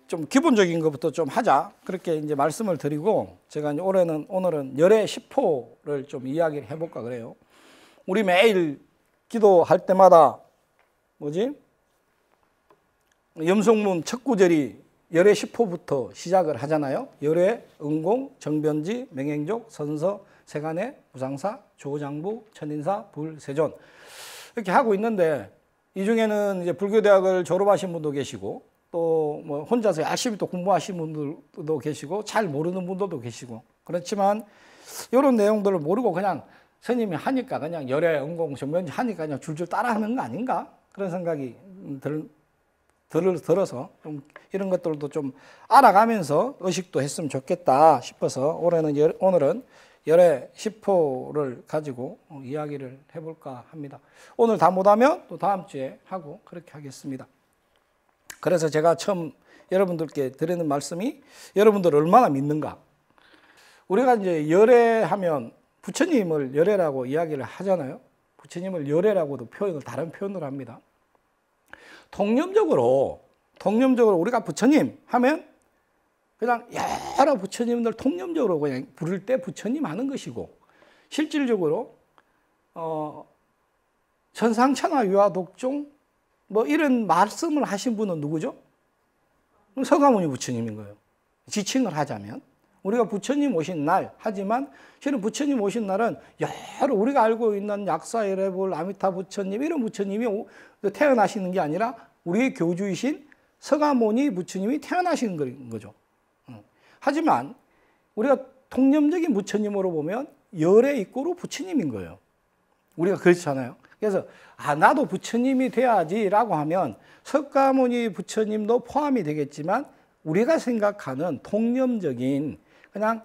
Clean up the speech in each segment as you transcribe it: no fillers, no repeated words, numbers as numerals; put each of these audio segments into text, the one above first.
좀 기본적인 것부터 좀 하자. 그렇게 이제 말씀을 드리고, 제가 이제 오늘은 열애 10호를 좀 이야기를 해볼까 그래요. 우리 매일 기도할 때마다 염송문 첫 구절이 열애 10호부터 시작을 하잖아요. 열애, 은공, 정변지, 맹행족, 선서, 세간의, 무상사, 조장부, 천인사, 불세존 이렇게 하고 있는데, 이 중에는 이제 불교대학을 졸업하신 분도 계시고, 또 뭐 혼자서 열심히 또 공부하신 분들도 계시고, 잘 모르는 분들도 계시고, 그렇지만 이런 내용들을 모르고 그냥 스님이 하니까 그냥 열애, 은공, 정변지 하니까 그냥 줄줄 따라하는 거 아닌가? 그런 생각이 들어서 좀 이런 것들도 좀 알아가면서 의식도 했으면 좋겠다 싶어서 오늘은 열애 10호를 가지고 이야기를 해볼까 합니다. 오늘 다 못하면 또 다음 주에 하고 그렇게 하겠습니다. 그래서 제가 처음 여러분들께 드리는 말씀이, 여러분들 얼마나 믿는가? 우리가 이제 열애하면 부처님을 열애라고 이야기를 하잖아요. 부처님을 열애라고도 다른 표현을 합니다. 통념적으로 우리가 부처님 하면 그냥 여러 부처님들 통념적으로 그냥 부를 때 부처님 하는 것이고, 실질적으로 천상천하 유아독종 뭐 이런 말씀을 하신 분은 누구죠? 서가모니 부처님인 거예요. 지칭을 하자면 우리가 부처님 오신 날 하지만, 실은 부처님 오신 날은 여러 우리가 알고 있는 약사이레불, 아미타 부처님 이런 부처님이 태어나시는 게 아니라 우리의 교주이신 서가모니 부처님이 태어나시는 거죠. 하지만 우리가 통념적인 부처님으로 보면 열애 입고로 부처님인 거예요. 우리가 그렇잖아요. 그래서 나도 부처님이 돼야지라고 하면 석가모니 부처님도 포함이 되겠지만, 우리가 생각하는 통념적인 그냥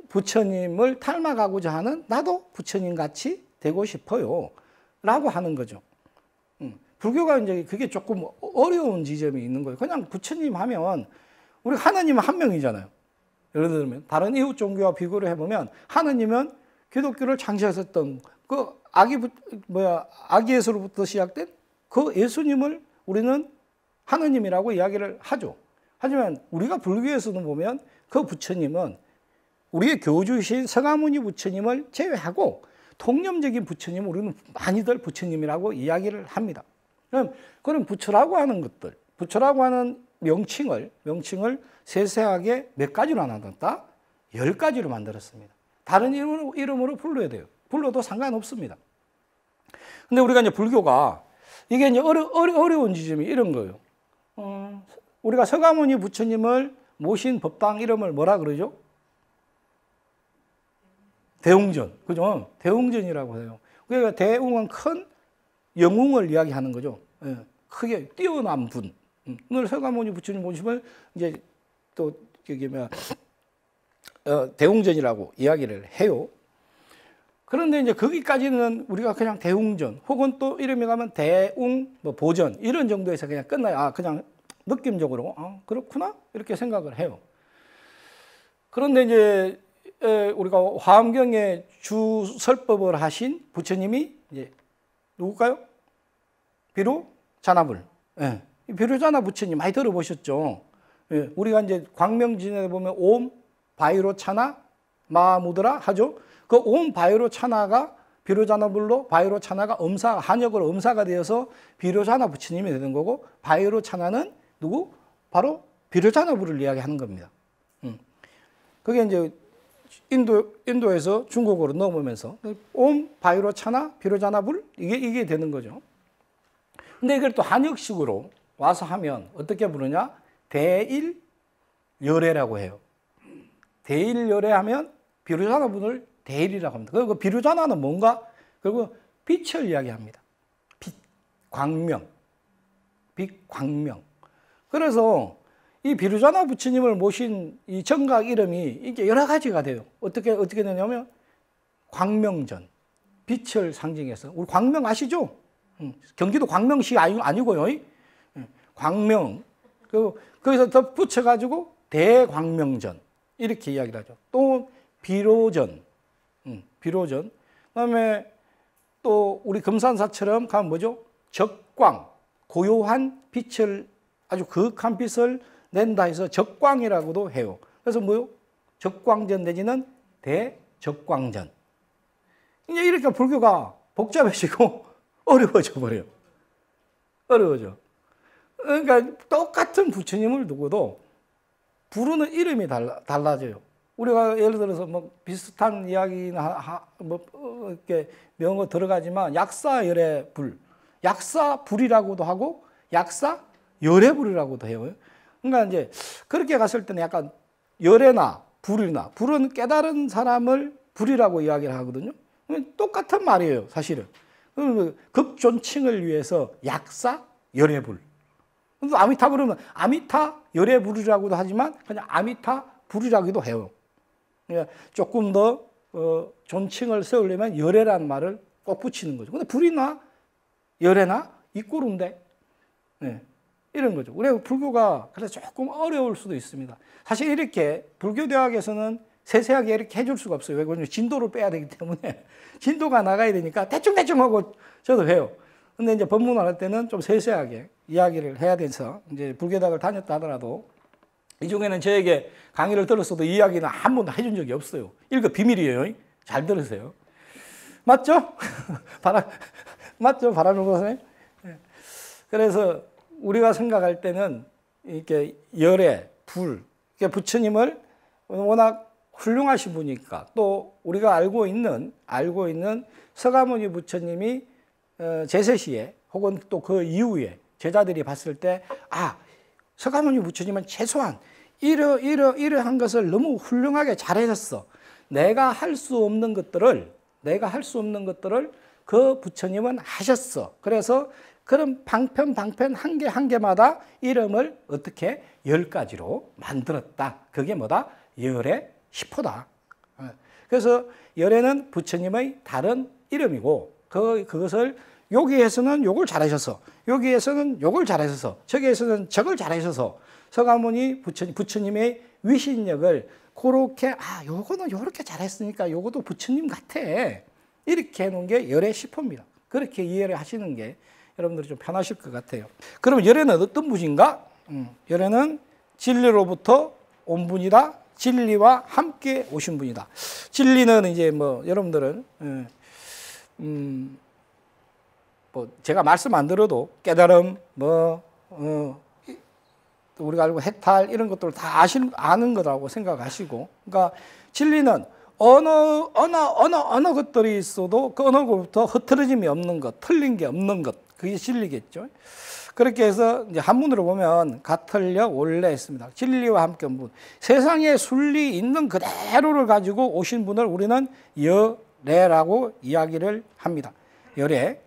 부처님을 닮아가고자 하는, 나도 부처님같이 되고 싶어요 라고 하는 거죠. 불교가 이제 그게 조금 어려운 지점이 있는 거예요. 그냥 부처님 하면 우리 하나님은 한 명이잖아요. 예를 들면 다른 이웃 종교와 비교를 해보면, 하나님은 기독교를 창시하셨던 그 아기에서부터 시작된 그 예수님을 우리는 하나님이라고 이야기를 하죠. 하지만 우리가 불교에서는 보면 그 부처님은 우리의 교주이신 서가모니 부처님을 제외하고 통념적인 부처님을 우리는 많이들 부처님이라고 이야기를 합니다. 그럼 부처라고 하는 것들, 부처라고 하는 명칭을 세세하게 몇 가지로 나눴다? 10가지로 만들었습니다. 다른 이름으로 불러야 돼요. 불러도 상관없습니다. 근데 우리가 이제 불교가 이게 이제 어려운 지점이 이런 거예요. 우리가 서가모니 부처님을 모신 법당 이름을 뭐라 그러죠? 대웅전. 그죠? 대웅전이라고 해요. 그러니까 대웅은 큰 영웅을 이야기하는 거죠. 크게 뛰어난 분. 오늘 서가모니 부처님 모시면 이제 또 대웅전이라고 이야기를 해요. 그런데 이제 거기까지는 우리가 그냥 대웅전 혹은 또 이름이 가면 대웅 보전 이런 정도에서 그냥 끝나요. 그냥 느낌적으로 그렇구나 이렇게 생각을 해요. 그런데 이제 우리가 화엄경에 주설법을 하신 부처님이 이제 누굴까요? 비로자나불. 비로자나 부처님 많이 들어보셨죠? 우리가 이제 광명진에 보면 옴 바이로차나 마무드라 하죠. 그 옴 바이로차나가 비로자나불로, 바이로차나가 한역으로 음사가 되어서 비로자나 부처님이 되는 거고, 바이로차나는 누구? 바로 비로자나불을 이야기하는 겁니다. 그게 이제 인도에서 중국어로 넘으면서 옴 바이로차나 비로자나불 이게 되는 거죠. 근데 이걸 또 한역식으로 와서 하면 어떻게 부르냐? 대일열애라고 해요. 대일열애하면 비로자나불을 대일이라고 합니다. 그리고 비로자나는 뭔가? 그리고 빛을 이야기합니다. 빛, 광명. 빛, 광명. 그래서 이 비로자나 부처님을 모신 이 정각 이름이 이게 여러 가지가 돼요. 어떻게 되냐면 광명전, 빛을 상징해서. 우리 광명 아시죠? 경기도 광명시 아니고요. 광명. 거기서 더 붙여가지고 대광명전. 이렇게 이야기를 하죠. 또 비로전. 비로전. 그다음에 또 우리 금산사처럼 가면 뭐죠? 적광. 고요한 빛을, 아주 거룩한 빛을 낸다 해서 적광이라고도 해요. 그래서 뭐요? 적광전 내지는 대적광전. 이제 이렇게 불교가 복잡해지고 어려워져 버려요. 어려워져. 그러니까 똑같은 부처님을 두고도 부르는 이름이 달라져요. 우리가 예를 들어서 뭐 비슷한 이야기나 이렇게 명어 들어가지만 약사열애불, 약사불이라고도 하고 약사열애불이라고도 해요. 그러니까 이제 그렇게 갔을 때는 약간 열애나 불이나 불은 깨달은 사람을 불이라고 이야기를 하거든요. 똑같은 말이에요, 사실은. 극존칭을 위해서 약사열애불. 아미타 부르면 아미타 열애불이라고도 하지만 그냥 아미타 불이라고도 해요. 조금 더 존칭을 세우려면 열애란 말을 꼭 붙이는 거죠. 근데 불이나 열애나 이꼬른데 네, 이런 거죠. 그래서 불교가 그래서 조금 어려울 수도 있습니다. 사실 이렇게 불교대학에서는 세세하게 이렇게 해줄 수가 없어요. 왜냐면 진도를 빼야 되기 때문에 진도가 나가야 되니까 대충 하고 저도 해요. 근데 이제 법문을 할 때는 좀 세세하게 이야기를 해야 돼서 이제 불교대학을 다녔다 하더라도 이 중에는 저에게 강의를 들었어도 이야기는 한 번도 해준 적이 없어요. 이거 비밀이에요. 잘 들으세요. 맞죠? 맞죠? 바라는 것은. 그래서 우리가 생각할 때는 이렇게 열애, 불, 부처님을 워낙 훌륭하신 분이니까 또 우리가 알고 있는 서가모니 부처님이 제세시에 혹은 또 그 이후에 제자들이 봤을 때 서가모니 부처님은 최소한 이러한 것을 너무 훌륭하게 잘하셨어. 내가 할 수 없는 것들을 그 부처님은 하셨어. 그래서 그런 방편 한 개 한 개마다 이름을 어떻게 10가지로 만들었다. 그게 뭐다? 열애 10호다. 그래서 열애는 부처님의 다른 이름이고 그것을 여기에서는 요걸 잘하셔서 여기에서는 요걸 잘하셔서 저기에서는 저걸 잘하셔서 서가모니 부처님의 위신력을 그렇게 요거는 요렇게 잘했으니까 요것도 부처님 같아. 이렇게 해놓은 게 열애 10호입니다. 그렇게 이해를 하시는 게 여러분들이 좀 편하실 것 같아요. 그럼 열애는 어떤 분인가? 열애는 진리로부터 온 분이다. 진리와 함께 오신 분이다. 진리는 이제 뭐 여러분들은 뭐 제가 말씀 안 들어도 깨달음 우리가 알고 해탈 이런 것들을 다 아는 거라고 생각하시고, 그러니까 진리는 어느 것들이 있어도 그 어느 것부터 흐트러짐이 없는 것, 틀린 게 없는 것, 그게 진리겠죠. 그렇게 해서 이제 한문으로 보면 가틀려 원래 했습니다. 진리와 함께 온 분. 세상에 순리 있는 그대로를 가지고 오신 분을 우리는 열애라고 이야기를 합니다. 열애.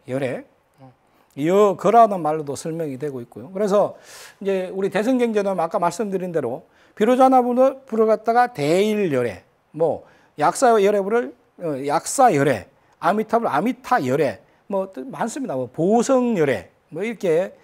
여거라는 말로도 설명이 되고 있고요. 그래서 이제 우리 대승경전은 아까 말씀드린 대로 비로자나불을 갖다가 대일열애, 뭐 약사열애불을 약사열애, 아미타불 아미타열애, 뭐 많습니다. 뭐 보성열애, 뭐 이렇게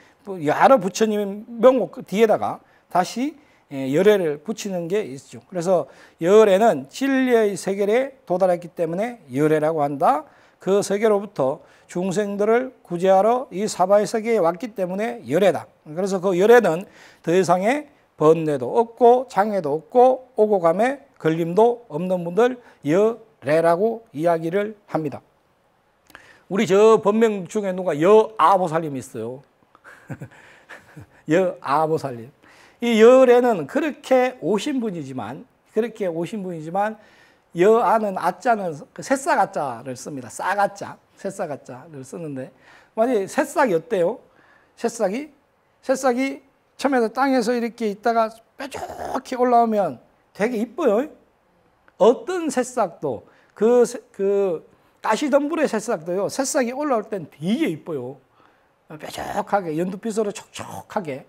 여러 부처님 명목 뒤에다가 다시 열애를 붙이는 게 있죠. 그래서 열애는 진리의 세계에 도달했기 때문에 열애라고 한다. 그 세계로부터 중생들을 구제하러 이 사바의 세계에 왔기 때문에 열애다. 그래서 그 열애는 더 이상의 번뇌도 없고 장애도 없고 오고 감에 걸림도 없는 분들 열애라고 이야기를 합니다. 우리 저 법명 중에 누가 여아보살님이 있어요. 여아보살님. 이 열애는 그렇게 오신 분이지만 여아는 아자는 그 새싹아자를 씁니다. 싹아자, 새싹아자를 쓰는데 만약에 새싹이 어때요? 새싹이 처음에 땅에서 이렇게 있다가 뾰족히 올라오면 되게 이뻐요. 어떤 새싹도 그 가시덤불의 새싹도요. 새싹이 올라올 땐 되게 이뻐요. 뾰족하게 연두빛으로 촉촉하게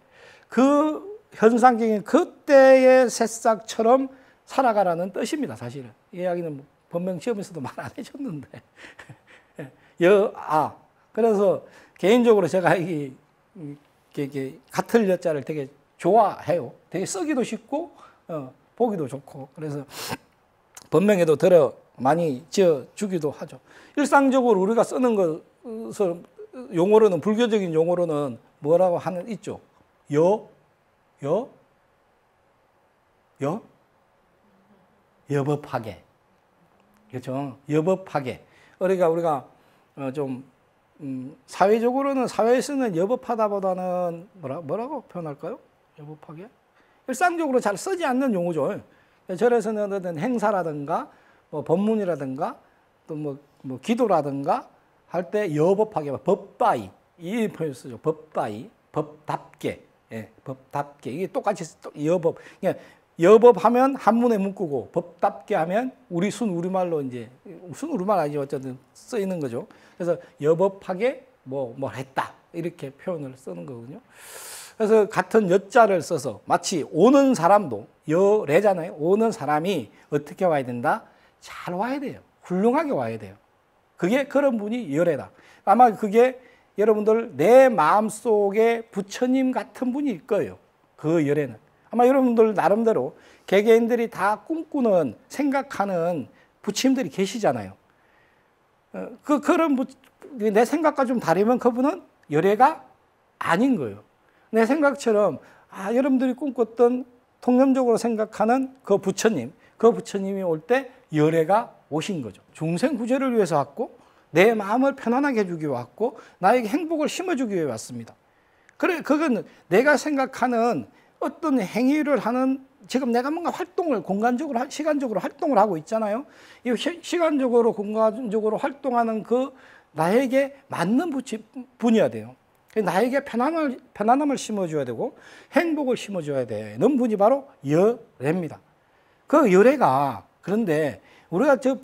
그 현상적인 그때의 새싹처럼 살아가라는 뜻입니다. 사실은 이 이야기는 법명 시험에서도 말 안 해줬는데 여아 그래서 개인적으로 제가 이 같을 여자를 되게 좋아해요. 되게 쓰기도 쉽고 보기도 좋고 그래서 법명에도 들어 많이 지어 주기도 하죠. 일상적으로 우리가 쓰는 것을 용어로는 불교적인 용어로는 뭐라고 하는 있죠. 여법하게. 그렇죠? 여법하게. 그러니까 우리가 좀 사회적으로는 사회에서는 여법하다보다는 뭐라고 표현할까요? 여법하게? 일상적으로 잘 쓰지 않는 용어죠. 절에서는 어떤 행사라든가 뭐 법문이라든가 또 뭐 기도라든가 할 때 여법하게 법바이 이 표현 쓰죠. 법바이 법답게. 예, 법답게. 이게 똑같이 여법. 그러니까 여법하면 한문에 묶고 법답게 하면 우리말로 이제 순우리말 아니죠. 어쨌든 쓰이는 거죠. 그래서 여법하게 뭘 했다. 이렇게 표현을 쓰는 거거든요. 그래서 같은 여자를 써서 마치 오는 사람도 여래잖아요. 오는 사람이 어떻게 와야 된다? 잘 와야 돼요. 훌륭하게 와야 돼요. 그게 그런 분이 여래다. 아마 그게 여러분들 내 마음속에 부처님 같은 분일 거예요. 그 열애는. 아마 여러분들 나름대로 개개인들이 다 꿈꾸는 생각하는 부처님들이 계시잖아요. 그런 내 생각과 좀 다르면 그분은 열애가 아닌 거예요. 내 생각처럼 여러분들이 꿈꿨던 통념적으로 생각하는 그 부처님이 올 때 열애가 오신 거죠. 중생 구제를 위해서 왔고 내 마음을 편안하게 해주기 위해 왔고 나에게 행복을 심어주기 위해 왔습니다. 그래, 그건 내가 생각하는 어떤 행위를 하는 지금 내가 뭔가 활동을 공간적으로 시간적으로 활동을 하고 있잖아요. 이 시간적으로 공간적으로 활동하는 그 나에게 맞는 분이어야 돼요. 나에게 편안함을 심어줘야 되고 행복을 심어줘야 되는 분이 바로 열애입니다. 그 열애가 그런데 우리가 저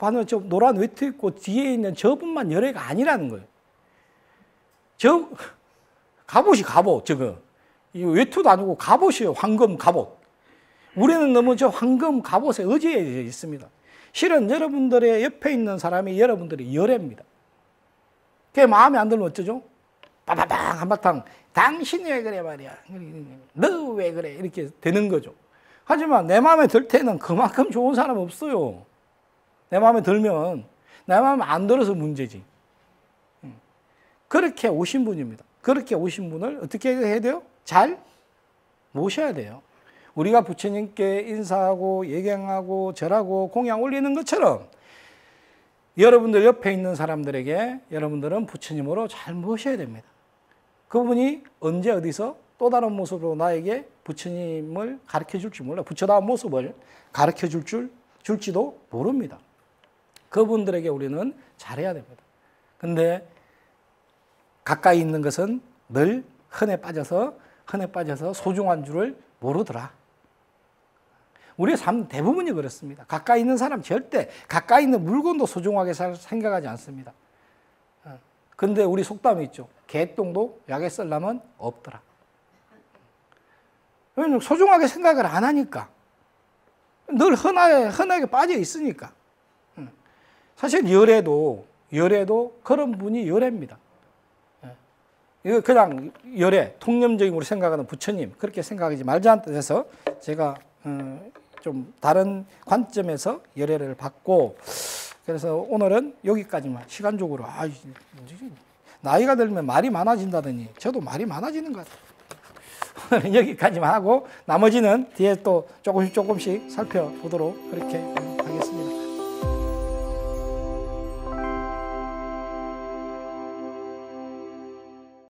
노란 외투 입고 뒤에 있는 저분만 열애가 아니라는 거예요. 갑옷이 갑옷, 저거. 이 외투도 아니고 갑옷이에요. 황금 갑옷. 우리는 너무 저 황금 갑옷에 의지해 있습니다. 실은 여러분들의 옆에 있는 사람이 여러분들의 열애입니다. 그게 마음에 안 들면 어쩌죠? 빠바방 한바탕 당신이 왜 그래 말이야. 너 왜 그래 이렇게 되는 거죠. 하지만 내 마음에 들 때는 그만큼 좋은 사람 없어요. 내 마음에 들면 내 마음에 안 들어서 문제지. 그렇게 오신 분입니다. 그렇게 오신 분을 어떻게 해야 돼요? 잘 모셔야 돼요. 우리가 부처님께 인사하고 예경하고 절하고 공양 올리는 것처럼 여러분들 옆에 있는 사람들에게 여러분들은 부처님으로 잘 모셔야 됩니다. 그분이 언제 어디서 또 다른 모습으로 나에게 부처님을 가르쳐 줄지 몰라요. 부처다운 모습을 가르쳐 줄지도 모릅니다. 그분들에게 우리는 잘해야 됩니다. 근데 가까이 있는 것은 늘 흔해 빠져서 소중한 줄을 모르더라. 우리의 삶 대부분이 그렇습니다. 가까이 있는 사람 절대 가까이 있는 물건도 소중하게 생각하지 않습니다. 근데 우리 속담이 있죠. 개똥도 약에 쓰려면 없더라. 왜냐면 소중하게 생각을 안 하니까. 늘 흔하게 빠져 있으니까. 사실 열애도 그런 분이 열애입니다. 이거 그냥 열애, 통념적으로 생각하는 부처님 그렇게 생각하지 말자는 뜻에서 제가 좀 다른 관점에서 열애를 받고 그래서 오늘은 여기까지만 시간적으로 나이가 들면 말이 많아진다더니 저도 말이 많아지는 것 같아요. 오늘은 여기까지만 하고 나머지는 뒤에 또 조금씩 살펴보도록 그렇게 하겠습니다.